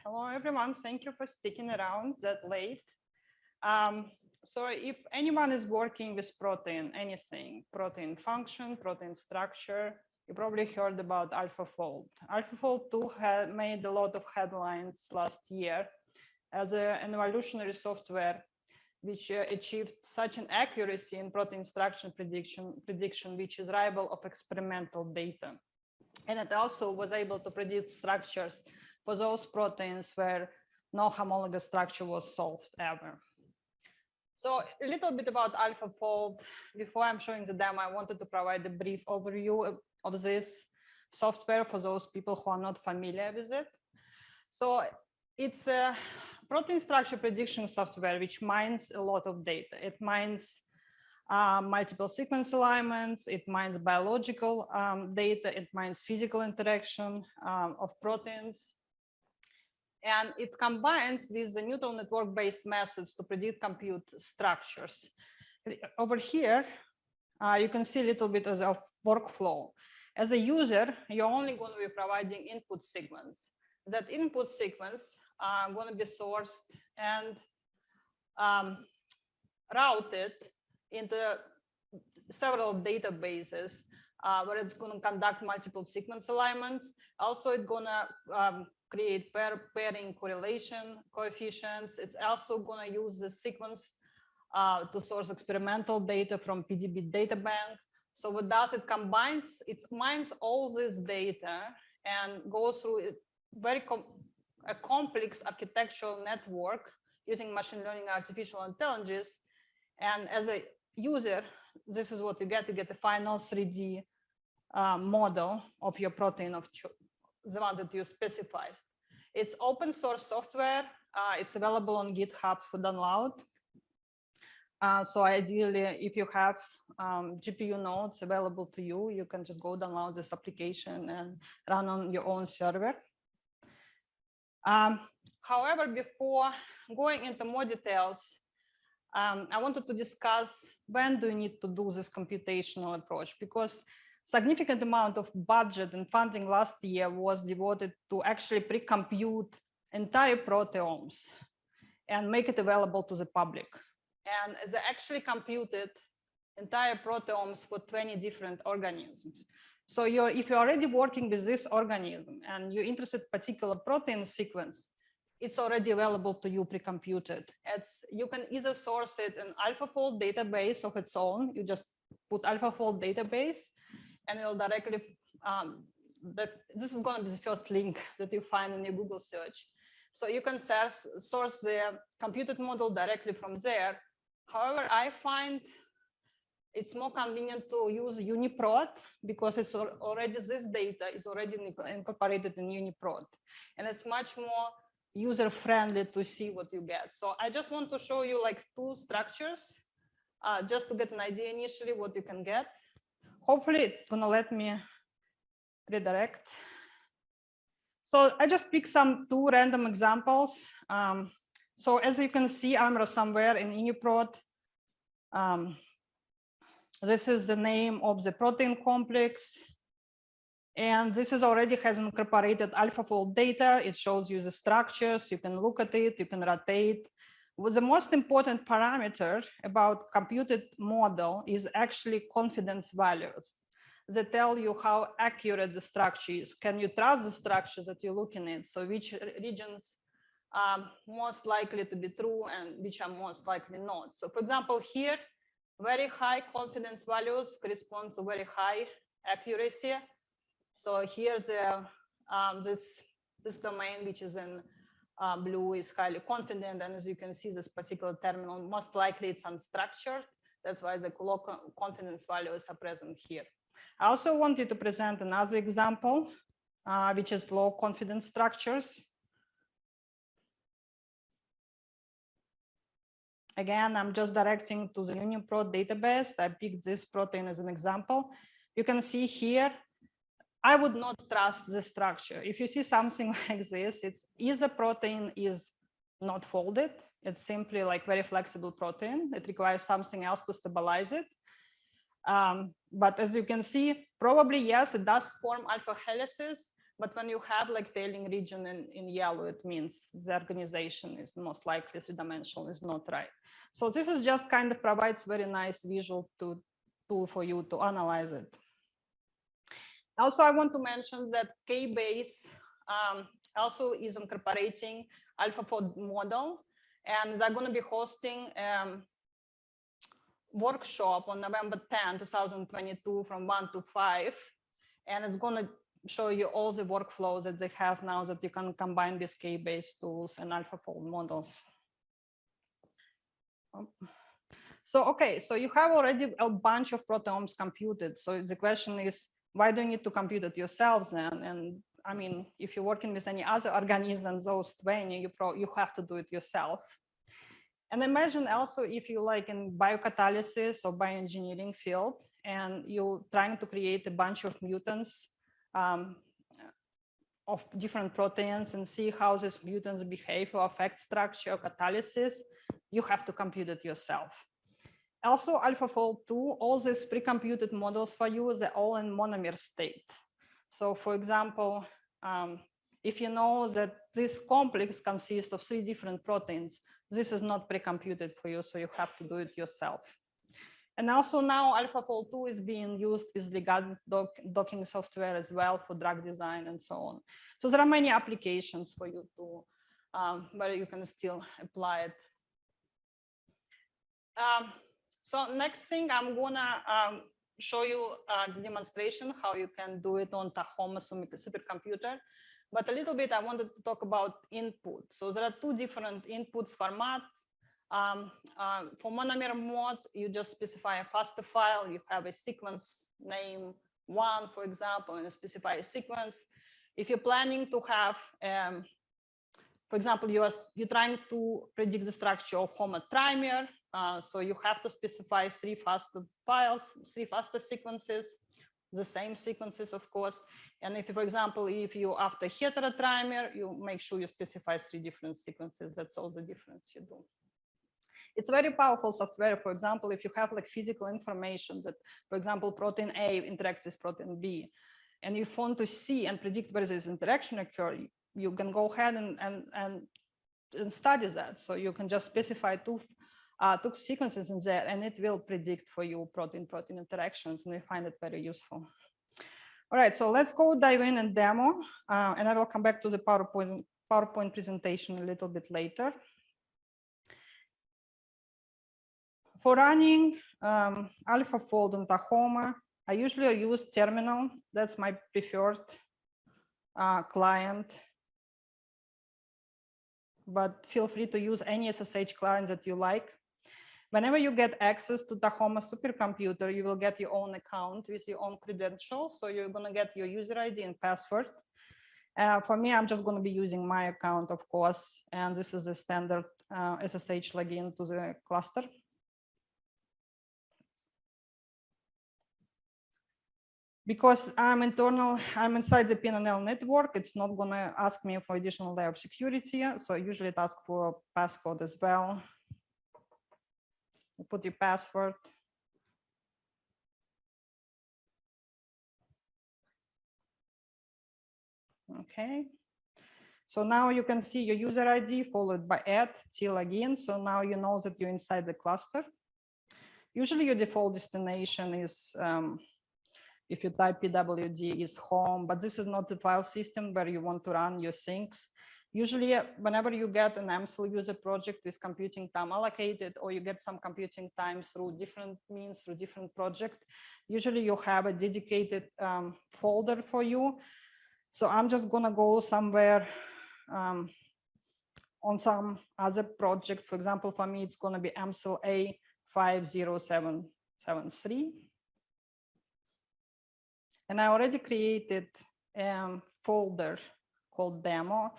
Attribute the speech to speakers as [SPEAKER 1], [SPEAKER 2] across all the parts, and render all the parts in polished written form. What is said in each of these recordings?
[SPEAKER 1] Hello, everyone. Thank you for sticking around that late. So if anyone is working with protein, anything, protein function, protein structure, you probably heard about AlphaFold. AlphaFold2 had made a lot of headlines last year as an evolutionary software which achieved such an accuracy in protein structure prediction, which is rival of experimental data. And it also was able to predict structures for those proteins where no homologous structure was solved ever. So a little bit about AlphaFold. Before I'm showing the demo, I wanted to provide a brief overview of this software for those people who are not familiar with it. So it's a protein structure prediction software which mines a lot of data. It mines multiple sequence alignments, it mines biological data, it mines physical interaction of proteins. And it combines with the neural network-based methods to predict compute structures. Over here, you can see a little bit of workflow. As a user, you're only going to be providing input sequence. That input sequence are going to be sourced and routed into several databases where it's going to conduct multiple sequence alignments. Also, it's going to create pairing correlation coefficients. It's also going to use the sequence to source experimental data from PDB data bank. So what does it combines? It mines all this data and goes through a complex architectural network using machine learning, artificial intelligence. And as a user, this is what you get. You get the final 3D model of your protein of the one that you specify. It's open source software. It's available on GitHub for download. So ideally, if you have GPU nodes available to you, you can just go download this application and run on your own server. However, before going into more details, I wanted to discuss when do you need to do this computational approach, because significant amount of budget and funding last year was devoted to actually pre-compute entire proteomes and make it available to the public. And they actually computed entire proteomes for 20 different organisms. So if you're already working with this organism and you're interested in particular protein sequence, it's already available to you pre-computed. You can either source it in AlphaFold database of its own. You just put AlphaFold database, and it'll directly, this is going to be the first link that you find in your Google search. So you can source the computed model directly from there. However, I find it's more convenient to use UniProt because it's already, this data is already incorporated in UniProt. And it's much more user-friendly to see what you get. So I just want to show you like two structures just to get an idea initially what you can get. Hopefully it's going to let me redirect. So I just picked two random examples. So as you can see, I'm somewhere in UniProt. This is the name of the protein complex. And this is already has incorporated AlphaFold data. It shows you the structures. You can look at it. You can rotate. Well, the most important parameter about computed model is actually confidence values. They tell you how accurate the structure is. Can you trust the structure that you're looking at? So which regions are most likely to be true and which are most likely not. So for example, here, very high confidence values correspond to very high accuracy. So here's this domain, which is in blue, is highly confident. And as you can see, this particular terminal, most likely it's unstructured. That's why the low confidence values are present here. I also wanted to present another example, which is low confidence structures. Again, I'm just directing to the UniProt database. I picked this protein as an example. You can see here, I would not trust the structure. If you see something like this, it's either protein is not folded. It's simply like very flexible protein. It requires something else to stabilize it. But as you can see, probably yes, it does form alpha helices, But when you have like tailing region in yellow, it means the organization is most likely three-dimensional, is not right. So this is just kind of provides very nice visual tool for you to analyze it. Also, I want to mention that K-base also is incorporating AlphaFold model, and they're going to be hosting workshop on November 10, 2022 from 1 to 5. And it's going to show you all the workflows that they have now that you can combine these K-based tools and AlphaFold models. So, okay, so you have already a bunch of proteomes computed. So the question is, why do you need to compute it yourselves then? And I mean, if you're working with any other organism, those 20, you have to do it yourself. And imagine also if you like in biocatalysis or bioengineering field, and you're trying to create a bunch of mutants of different proteins and see how these mutants behave or affect structure or catalysis, you have to compute it yourself. Also, AlphaFold2, all these pre-computed models for you, they're all in monomer state. So for example, if you know that this complex consists of 3 different proteins, this is not pre-computed for you, so you have to do it yourself. And also now AlphaFold2 is being used with ligand docking software as well for drug design and so on. So there are many applications for you to, where you can still apply it. So next thing, I'm gonna show you the demonstration how you can do it on Tahoma supercomputer. But a little bit, I wanted to talk about input. So there are 2 different inputs formats. For monomer mode, you just specify a FASTA file. You have a sequence name 1, for example, and you specify a sequence. If you're planning to have, for example, you're trying to predict the structure of HOMA trimer, so you have to specify 3 FASTA files, 3 FASTA sequences, the same sequences, of course. And if, for example, if you after heterotrimer, you make sure you specify 3 different sequences. That's all the difference you do. It's very powerful software. For example, if you have like physical information that, for example, protein A interacts with protein B, and you want to see and predict where this interaction occurs, you can go ahead and study that. So you can just specify 2 sequences in there, and it will predict for you protein-protein interactions, and we find it very useful. All right, so let's go dive in and demo, and I will come back to the PowerPoint presentation a little bit later. For running AlphaFold on Tahoma, I usually use Terminal. That's my preferred client. But feel free to use any SSH client that you like. Whenever you get access to Tahoma supercomputer, you will get your own account with your own credentials. So you're going to get your user ID and password. For me, I'm just going to be using my account, of course. And this is the standard SSH login to the cluster. Because I'm inside the PNL network, it's not going to ask me for additional layer of security. So I usually ask for passcode as well. You put your password. Okay. So now you can see your user ID followed by @t-login. So now you know that you're inside the cluster. Usually your default destination is, if you type pwd, is home, but this is not the file system where you want to run your things. Usually, whenever you get an EMSL user project with computing time allocated, or you get some computing time through different means, through different project, usually you have a dedicated folder for you. So I'm just gonna go somewhere on some other project. For example, for me, it's gonna be EMSL A50773. And I already created a folder called demo.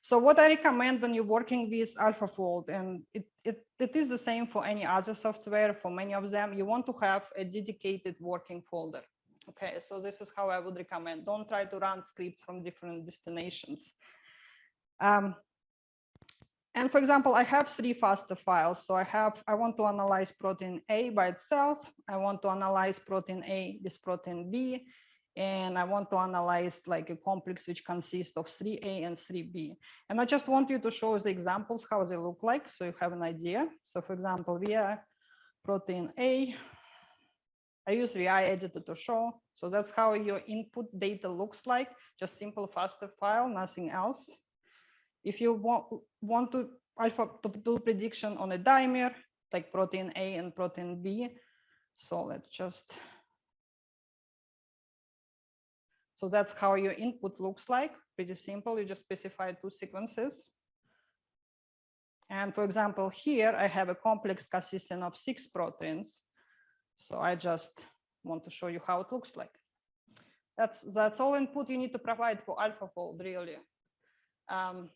[SPEAKER 1] So what I recommend when you're working with AlphaFold, and it is the same for any other software, for many of them, you want to have a dedicated working folder. Okay, so this is how I would recommend. Don't try to run scripts from different destinations. And for example, I have 3 FASTA files. So I want to analyze protein A by itself. I want to analyze protein A with protein B. and I want to analyze like a complex which consists of 3A and 3B. And I just want you to show the examples, how they look like, so you have an idea. So for example, we are protein A. I use VI editor to show. So that's how your input data looks like, just simple FASTA file, nothing else. If you want to do prediction on a dimer, like protein A and protein B. So let's just, so that's how your input looks like, pretty simple. You just specify 2 sequences. And for example, here I have a complex consisting of 6 proteins. So I just want to show you how it looks like. That's all input you need to provide for AlphaFold, really. I'm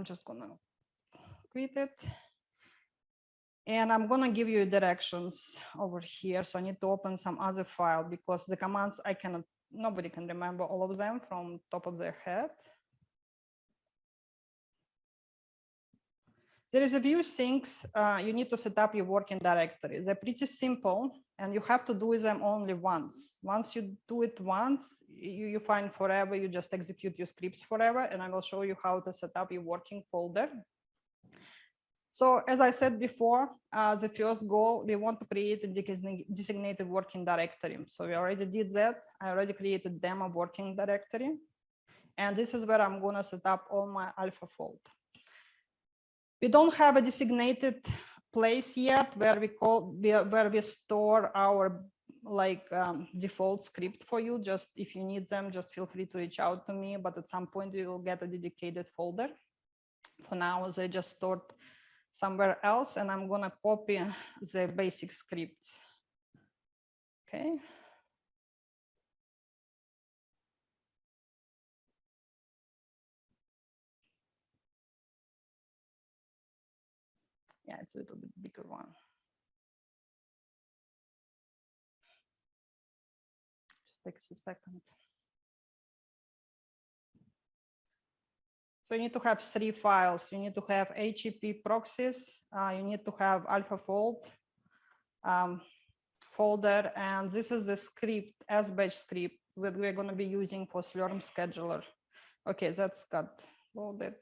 [SPEAKER 1] just gonna quit it. And I'm gonna give you directions over here. So I need to open some other file because the commands I cannot, nobody can remember all of them from top of their head. There is a few things you need to set up your working directory. They're pretty simple and you have to do them only once. Once you do it once, you find forever, you just execute your scripts forever. And I will show you how to set up your working folder. So as I said before, the first goal, we want to create a designated working directory. So we already did that. I already created demo working directory. And this is where I'm gonna set up all my AlphaFold. We don't have a designated place yet where we store our like default script for you. Just if you need them, just feel free to reach out to me. But at some point we will get a dedicated folder. For now, they just stored somewhere else, and I'm gonna copy the basic scripts. Okay. Yeah, it's a little bit bigger one. Just takes a second. So you need to have 3 files. You need to have HEP proxies. You need to have AlphaFold folder, and this is the script, SBatch script that we're going to be using for Slurm scheduler. Okay, that's got loaded.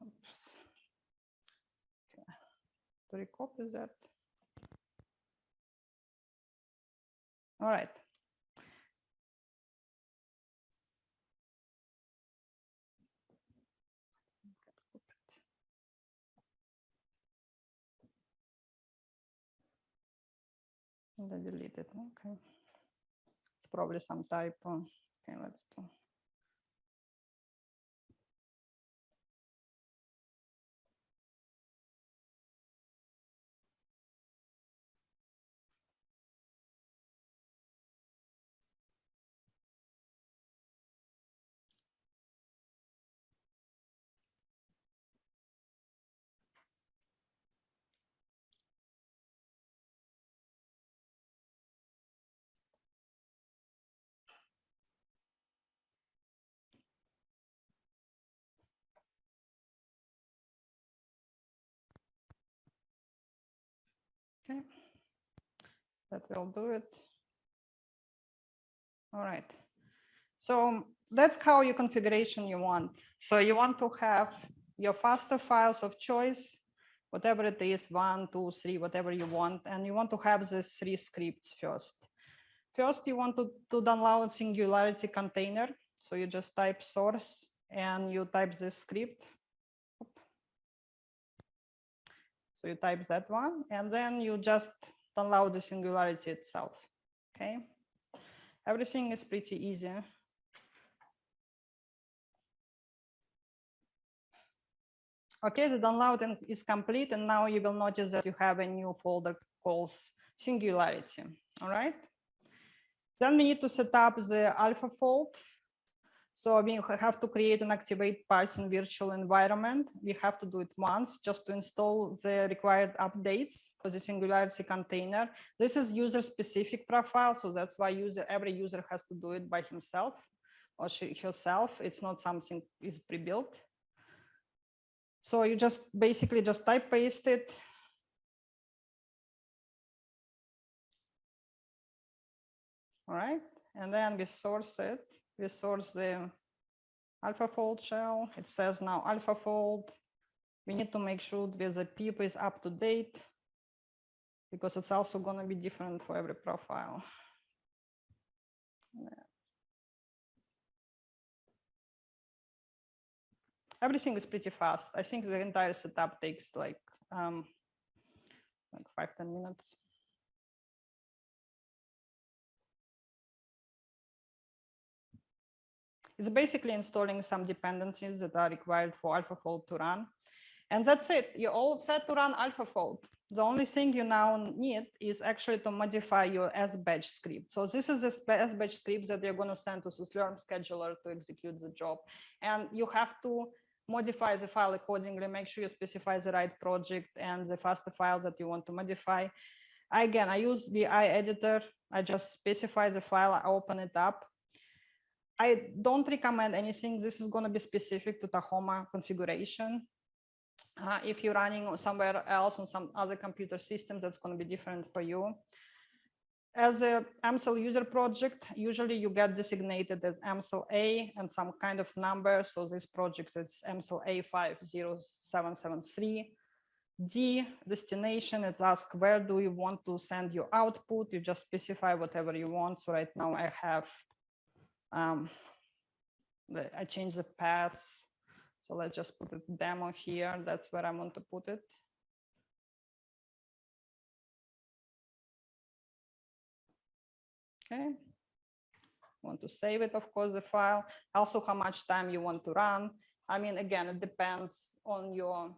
[SPEAKER 1] Oops. Okay. To recopy that. All right. Delete it. Okay. It's probably some typo. Okay, let's do. Okay, that will do it. All right. So that's how your configuration you want. So you want to have your FASTA files of choice, whatever it is, 1, 2, 3, whatever you want. And you want to have these 3 scripts first. First, you want to download Singularity container. So you just type source and you type this script. So you type that one, and then you just download the Singularity itself. Okay. Everything is pretty easy. Okay, the download is complete, and now you will notice that you have a new folder called Singularity. All right. Then we need to set up the AlphaFold. So we have to create and activate Python virtual environment. We have to do it once just to install the required updates for the Singularity container. This is user-specific profile, so that's why every user has to do it by himself or herself. It's not something is pre-built. So you just basically just type paste it. All right, and then we source it. We source the AlphaFold shell. It says now AlphaFold. We need to make sure that the PIP is up to date because it's also going to be different for every profile. Everything is pretty fast. I think the entire setup takes like 5-10 minutes. It's basically installing some dependencies that are required for AlphaFold to run. And that's it. You're all set to run AlphaFold. The only thing you now need is actually to modify your SBatch script. So this is the SBatch script that you're going to send to Slurm scheduler to execute the job. And you have to modify the file accordingly, make sure you specify the right project and the FASTA file that you want to modify. Again, I use the VI editor. I just specify the file, I open it up. I don't recommend anything. This is going to be specific to Tahoma configuration. If you're running somewhere else on some other computer systems, that's going to be different for you. As a EMSL user project, usually you get designated as EMSL A and some kind of number. So this project is EMSL A50773. D, destination, it asks where do you want to send your output? You just specify whatever you want. So right now I have, I changed the paths. So let's just put a demo here. That's where I want to put it. Okay. Want to save it, of course, the file. Also, how much time you want to run. I mean, again, it depends on your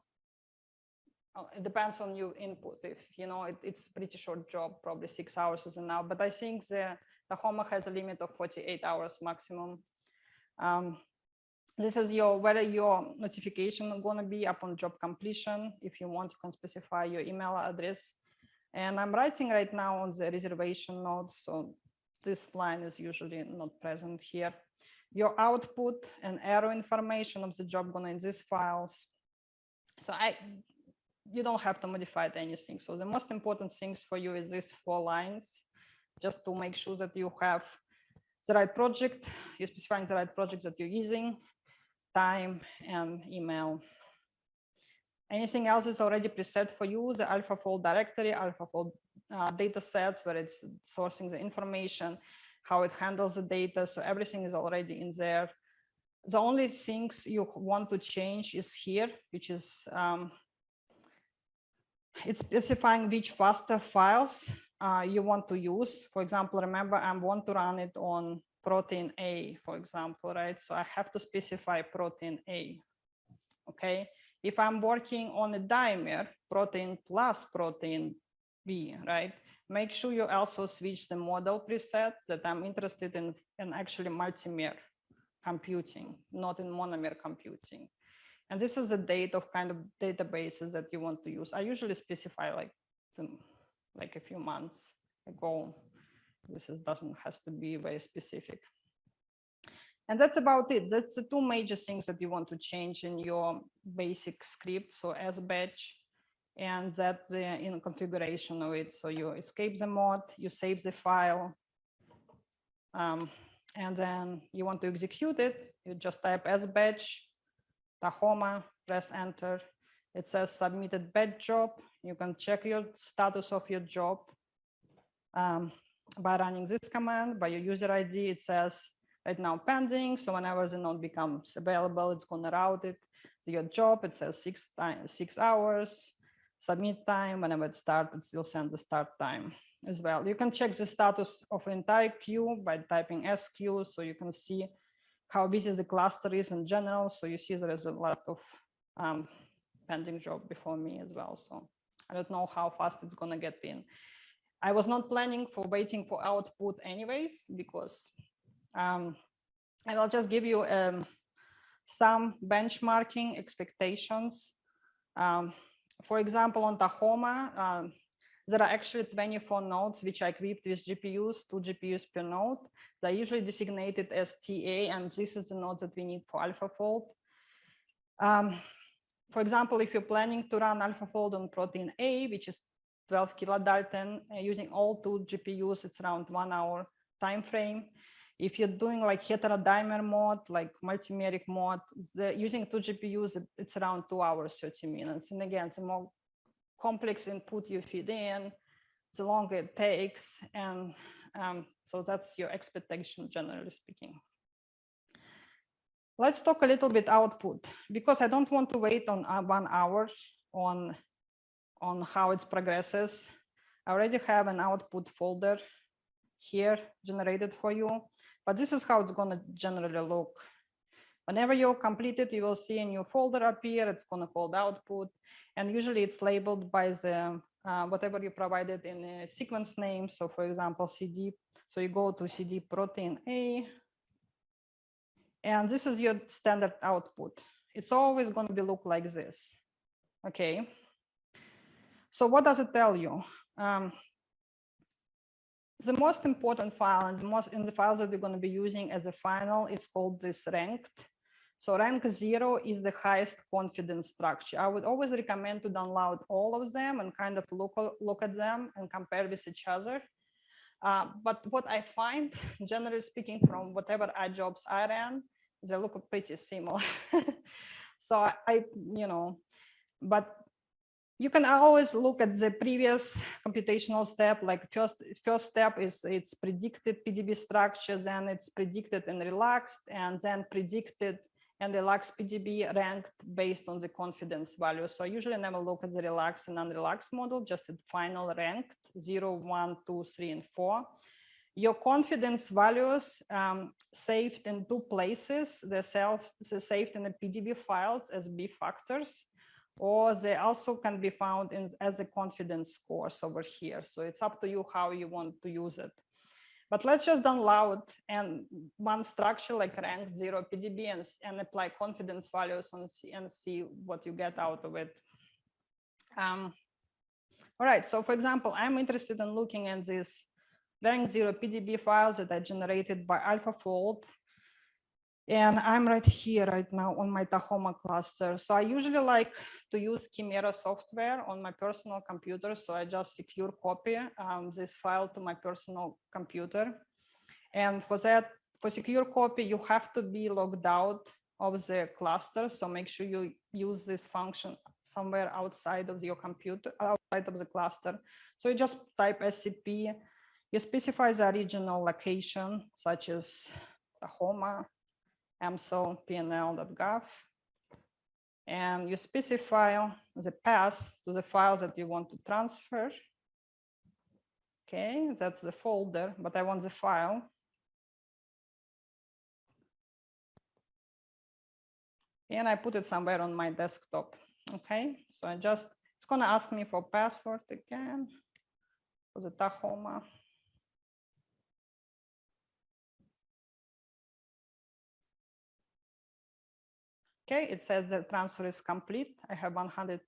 [SPEAKER 1] input. If you know it's a pretty short job, probably 6 hours is enough. But I think the Tahoma has a limit of 48 hours maximum. This is where your notification is going to be upon job completion. If you want, you can specify your email address. And I'm writing right now on the reservation notes. So this line is usually not present here. Your output and error information of the job going in these files. So you don't have to modify anything. So the most important things for you is these 4 lines, just to make sure that you have the right project, you're specifying the right project that you're using, time, and email. Anything else is already preset for you, the AlphaFold directory, AlphaFold data sets, where it's sourcing the information, how it handles the data. So everything is already in there. The only things you want to change is here, which is it's specifying which FASTA files you want to use. For example, remember, I want to run it on protein A, for example, right? So I have to specify protein A, okay? If I'm working on a dimer, protein plus protein B, right? Make sure you also switch the model preset that I'm interested in actually multimer computing, not in monomer computing. And this is the date of kind of databases that you want to use. I usually specify like a few months ago. This has to be very specific. And that's about it. That's the 2 major things that you want to change in your basic script. So SBatch, and that in configuration of it. So you escape the mod, you save the file, and then you want to execute it. You just type SBatch, Tahoma, press enter. It says submitted batch job. You can check your status of your job by running this command. By your user ID, it says right now pending. So whenever the node becomes available, it's going to route it to your job. It says 6 hours. Submit time. Whenever it starts, it will send the start time as well. You can check the status of the entire queue by typing SQ, so you can see how busy the cluster is in general. So you see there is a lot of pending job before me as well. So I don't know how fast it's going to get in. I was not planning for waiting for output anyways, because I will just give you some benchmarking expectations. For example, on Tahoma, there are actually 24 nodes which are equipped with GPUs, 2 GPUs per node. They're usually designated as TA, and this is the node that we need for AlphaFold. For example, if you're planning to run AlphaFold on protein A, which is 12 kilodalton, using all 2 GPUs, it's around 1 hour time frame. If you're doing like heterodimer mode, like multimeric mode, using 2 GPUs, it's around 2 hours, 30 minutes. And again, the more complex input you feed in, the longer it takes. And so that's your expectation, generally speaking. Let's talk a little bit output, because I don't want to wait on 1 hour on how it progresses. I already have an output folder here generated for you, but this is how it's going to generally look. Whenever you complete it, you will see a new folder appear. It's going to call output, and usually it's labeled by the whatever you provided in a sequence name. So for example, CD. So you go to CD protein A, and this is your standard output. It's always going to be look like this. Okay. So what does it tell you? The most important file and the files that we're going to be using as a final is called this ranked. So rank 0 is the highest confidence structure. I would always recommend to download all of them and kind of look at them and compare with each other. But what I find, generally speaking, from whatever jobs I ran, they look pretty similar. So but you can always look at the previous computational step. Like first step is it's predicted PDB structure, then it's predicted and relaxed, and then predicted and relaxed PDB ranked based on the confidence value. So I usually never look at the relaxed and unrelaxed model, just at final ranked 0, 1, 2, 3, and 4. Your confidence values saved in 2 places. They're saved in the PDB files as B factors, or they also can be found as a confidence scores over here. So it's up to you how you want to use it. But let's just download and one structure like rank 0 PDB and apply confidence values and see what you get out of it. All right, so for example, I'm interested in looking at these rank 0 PDB files that are generated by AlphaFold. And I'm right here right now on my Tahoma cluster. So I usually like to use Chimera software on my personal computer. So I just secure copy this file to my personal computer. And for that, for secure copy, you have to be logged out of the cluster. So make sure you use this function somewhere outside of your computer, outside of the cluster. So you just type SCP, you specify the original location, such as Tahoma, EMSL pnl.gov, and you specify the path to the file that you want to transfer. Okay, that's the folder, but I want the file. And I put it somewhere on my desktop. Okay, so it's gonna ask me for password again for the Tahoma. Okay, it says the transfer is complete. I have 100%.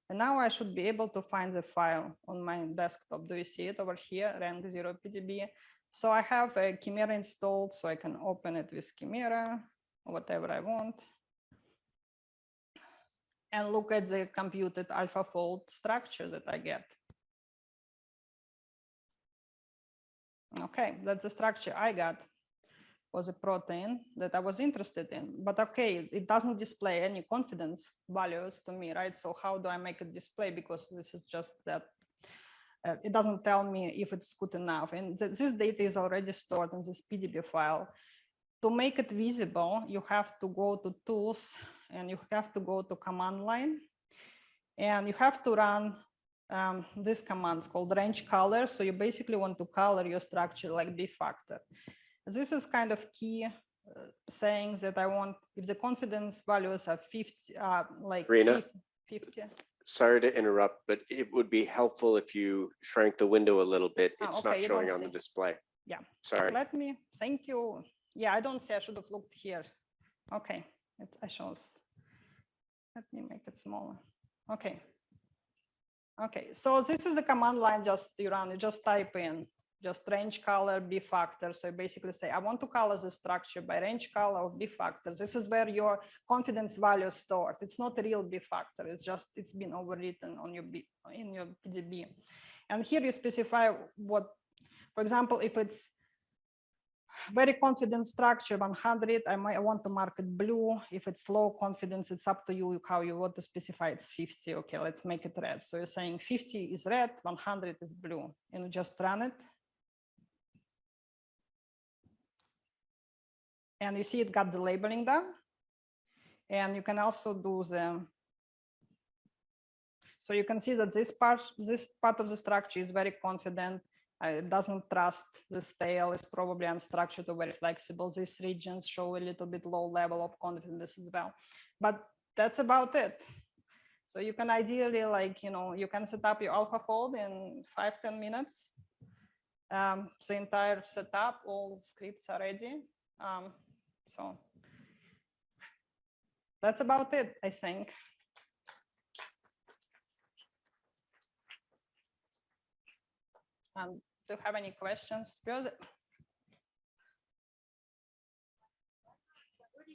[SPEAKER 1] And now I should be able to find the file on my desktop. Do you see it over here, rank 0 PDB? So I have a Chimera installed, so I can open it with Chimera, or whatever I want. And look at the computed AlphaFold structure that I get. Okay, that's the structure I got. Was a protein that I was interested in, but okay, it doesn't display any confidence values to me, right? So how do I make it display? Because this is just that it doesn't tell me if it's good enough. And this data is already stored in this PDB file. To make it visible, you have to go to tools and you have to go to command line, and you have to run this command called range color. So you basically want to color your structure like B factor. This is kind of key saying that I want, if the confidence values are 50, like
[SPEAKER 2] Irina,
[SPEAKER 1] 50.
[SPEAKER 2] Sorry to interrupt, but it would be helpful if you shrank the window a little bit. It's
[SPEAKER 1] Okay,
[SPEAKER 2] not showing on the display.
[SPEAKER 1] Yeah.
[SPEAKER 2] Sorry.
[SPEAKER 1] Let me, thank you. Yeah, I don't see, I should have looked here. Okay, I shows. Let me make it smaller. Okay. Okay, so this is the command line just you run, you just type in. Just range color B factor. So you basically say, I want to color the structure by range color of B factor. This is where your confidence value is stored. It's not a real B factor. It's just, it's been overwritten on your in your PDB. And here you specify what, for example, if it's Very confident structure, 100. I want to mark it blue. If it's low confidence, it's up to you how you want to specify it's 50. Okay, let's make it red. So you're saying 50 is red, 100 is blue, and you just run it. And you see it got the labeling done. And you can also do the, so you can see that this part of the structure is very confident. It doesn't trust this tail, is probably unstructured or very flexible. These regions show a little bit low level of confidence as well. But that's about it. So you can ideally, like, you can set up your AlphaFold in 5-10 minutes. The entire setup, all scripts are ready. So that's about it, I think. Do you have any questions?
[SPEAKER 3] Where did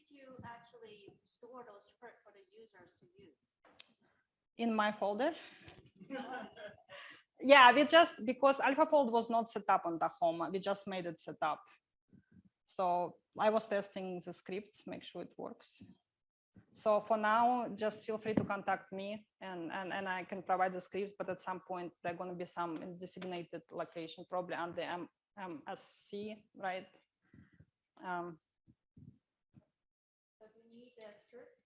[SPEAKER 3] you actually store those scripts for the users to use?
[SPEAKER 1] In my folder. Yeah, we just, because AlphaFold was not set up on Tahoma, we just made it set up. So I was testing the scripts, make sure it works. So for now, just feel free to contact me and I can provide the scripts, but at some point there are going to be some in designated location, probably on the MSC, right?
[SPEAKER 3] So you need the script.